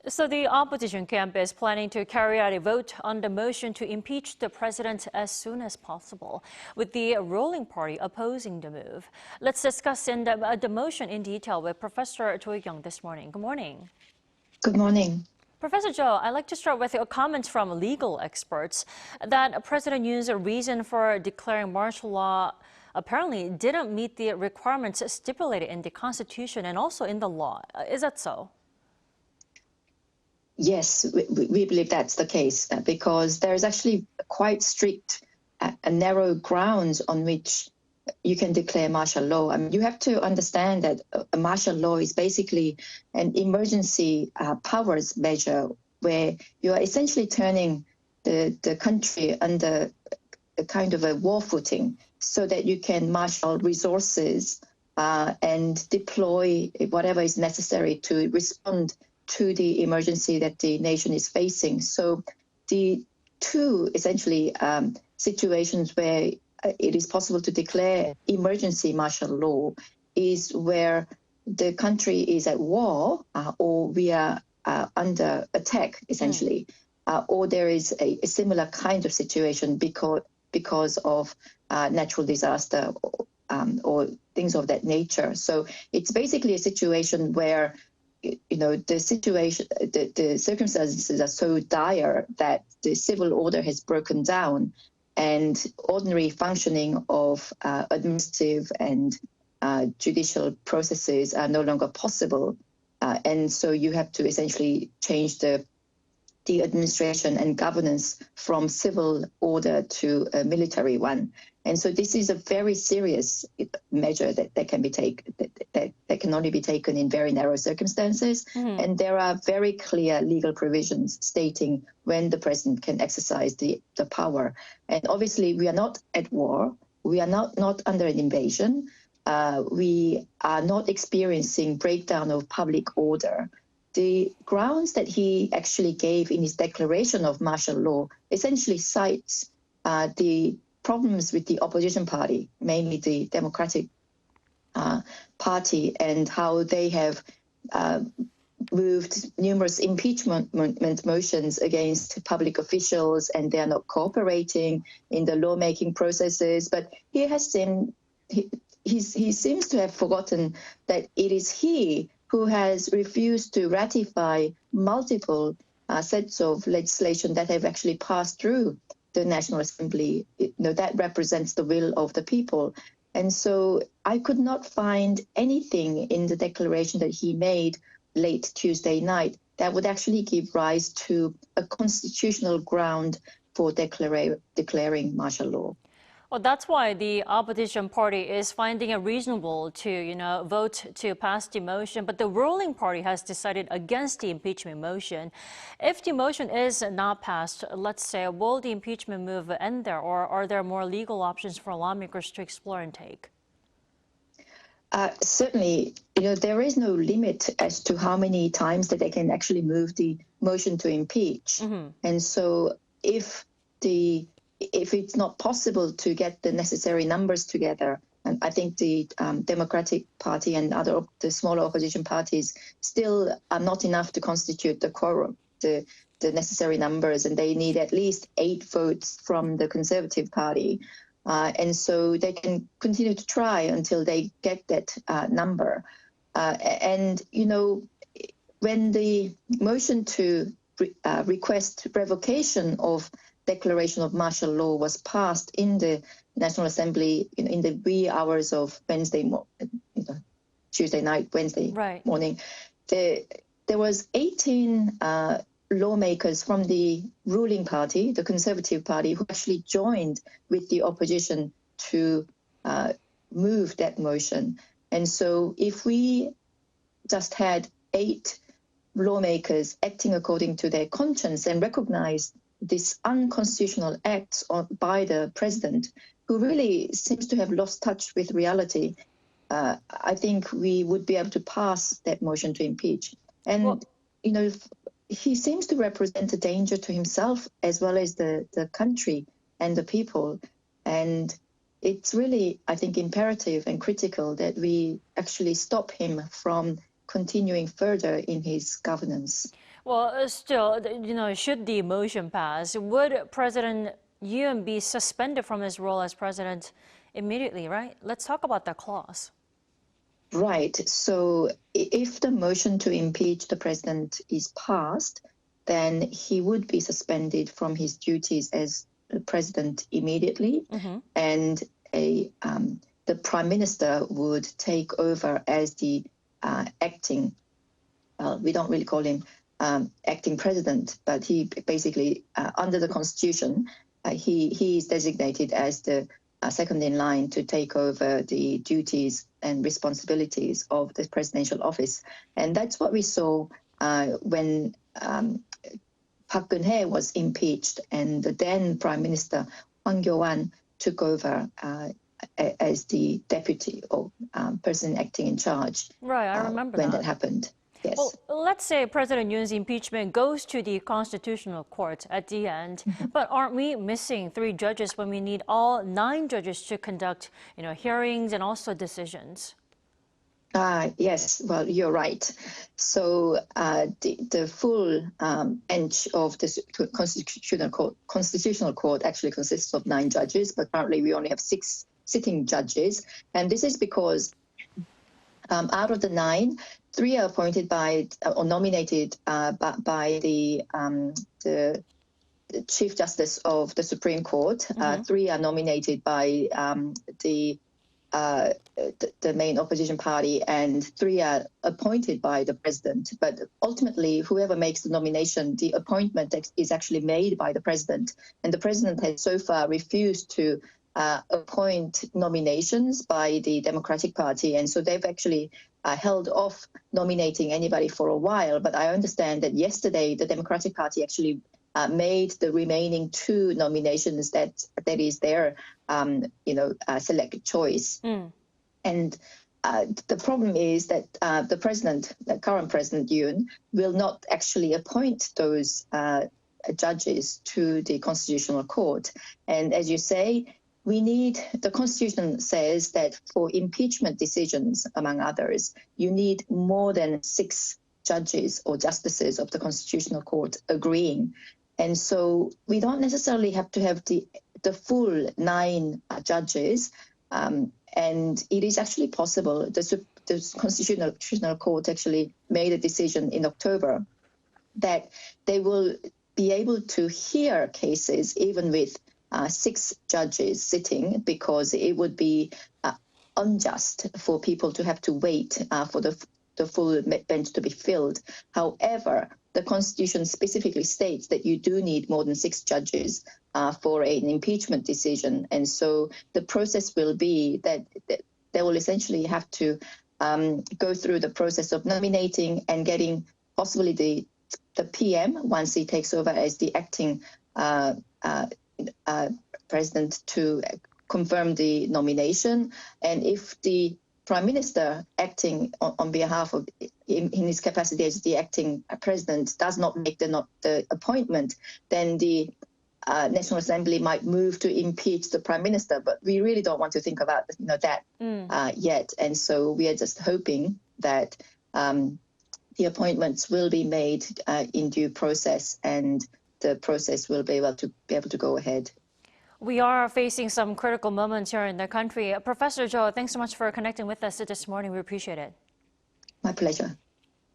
So the opposition camp is planning to carry out a vote on the motion to impeach the president as soon as possible, with the ruling party opposing the move. Let's discuss the motion in detail with Professor Cho Hee-kyung this morning. Good morning. Good morning. Professor Cho, I'd like to start with a comment from legal experts that President Yoon's reason for declaring martial law apparently didn't meet the requirements stipulated in the Constitution and also in the law. Is that so? Yes, we believe that's the case because there is actually quite strict and narrow grounds on which you can declare martial law. I mean, you have to understand that a martial law is basically an emergency powers measure where you are essentially turning the country under a kind of a war footing so that you can marshal resources and deploy whatever is necessary to respond to the emergency that the nation is facing. So the two essentially situations where it is possible to declare emergency martial law is where the country is at war or we are under attack, essentially, or there is a similar kind of situation because of natural disaster or things of that nature. So it's basically a situation where the circumstances are so dire that the civil order has broken down and ordinary functioning of administrative and judicial processes are no longer possible. And so you have to essentially change the administration and governance from civil order to a military one. And so this is a very serious measure that can be taken, that can only be taken in very narrow circumstances. Mm-hmm. And there are very clear legal provisions stating when the president can exercise the power. And obviously, we are not at war. We are not under an invasion. We are not experiencing breakdown of public order. The grounds that he actually gave in his declaration of martial law essentially cites the problems with the opposition party, mainly the Democratic Party, and how they have moved numerous impeachment motions against public officials, and they are not cooperating in the lawmaking processes. But he seems to have forgotten that it is he who has refused to ratify multiple sets of legislation that have actually passed through the National Assembly. That represents the will of the people. And so I could not find anything in the declaration that he made late Tuesday night that would actually give rise to a constitutional ground for declaring martial law. Well, that's why the opposition party is finding it reasonable to, vote to pass the motion. But the ruling party has decided against the impeachment motion. If the motion is not passed, let's say, will the impeachment move end there, or are there more legal options for lawmakers to explore and take? Certainly, there is no limit as to how many times that they can actually move the motion to impeach. Mm-hmm. And so if it's not possible to get the necessary numbers together, and I think the Democratic Party and the smaller opposition parties still are not enough to constitute the quorum, the necessary numbers, and they need at least 8 votes from the Conservative Party. And so they can continue to try until they get that number. And when the motion to request revocation of declaration of martial law was passed in the National Assembly in the wee hours of Tuesday night, Wednesday morning, there was 18 lawmakers from the ruling party, the Conservative Party, who actually joined with the opposition to move that motion. And so if we just had 8 lawmakers acting according to their conscience and recognized this unconstitutional acts by the president, who really seems to have lost touch with reality, I think we would be able to pass that motion to impeach. And, he seems to represent a danger to himself as well as the country and the people. And it's really, I think, imperative and critical that we actually stop him from continuing further in his governance. Well, still, should the motion pass, would President Yoon be suspended from his role as president immediately, right? Let's talk about that clause. Right. So if the motion to impeach the president is passed, then he would be suspended from his duties as president immediately, and the prime minister would take over as the acting. We don't really call him acting president, but he basically, under the constitution, he is designated as the second in line to take over the duties and responsibilities of the presidential office. And that's what we saw when Park Geun-hye was impeached and the then Prime Minister Hwang Kyo-wan took over as the deputy or person acting in charge. Right, I remember when that happened. Yes. Well, let's say President Yoon's impeachment goes to the Constitutional Court at the end, but aren't we missing 3 judges when we need all 9 judges to conduct, hearings and also decisions? Yes, well, you're right. So the full bench of the Constitutional Court actually consists of 9 judges, but currently we only have 6 sitting judges. And this is because out of the 9, 3 are appointed by or nominated by the Chief Justice of the Supreme Court. 3 are nominated by the main opposition party, and 3 are appointed by the president. But ultimately, whoever makes the nomination, the appointment is actually made by the president. And the president has so far refused to appoint nominations by the Democratic Party. And so they've actually held off nominating anybody for a while. But I understand that yesterday, the Democratic Party actually made the remaining 2 nominations that is their select choice. And the problem is that the current President Yoon, will not actually appoint those judges to the Constitutional Court. And as you say, the Constitution says that for impeachment decisions, among others, you need more than 6 judges or justices of the Constitutional Court agreeing. And so we don't necessarily have to have the full 9 judges. And it is actually possible. The Constitutional Court actually made a decision in October that they will be able to hear cases even with 6 judges sitting, because it would be unjust for people to have to wait for the full bench to be filled. However, the Constitution specifically states that you do need more than 6 judges for an impeachment decision. And so the process will be that they will essentially have to go through the process of nominating and getting possibly the PM, once he takes over as the acting president, to confirm the nomination. And if the Prime Minister acting on behalf of, in his capacity as the acting president, does not make the appointment, then the National Assembly might move to impeach the Prime Minister. But we really don't want to think about that yet. And so we are just hoping that the appointments will be made in due process, and the process will be able to go ahead. We are facing some critical moments here in the country. Professor Cho, thanks so much for connecting with us this morning. We appreciate it. My pleasure.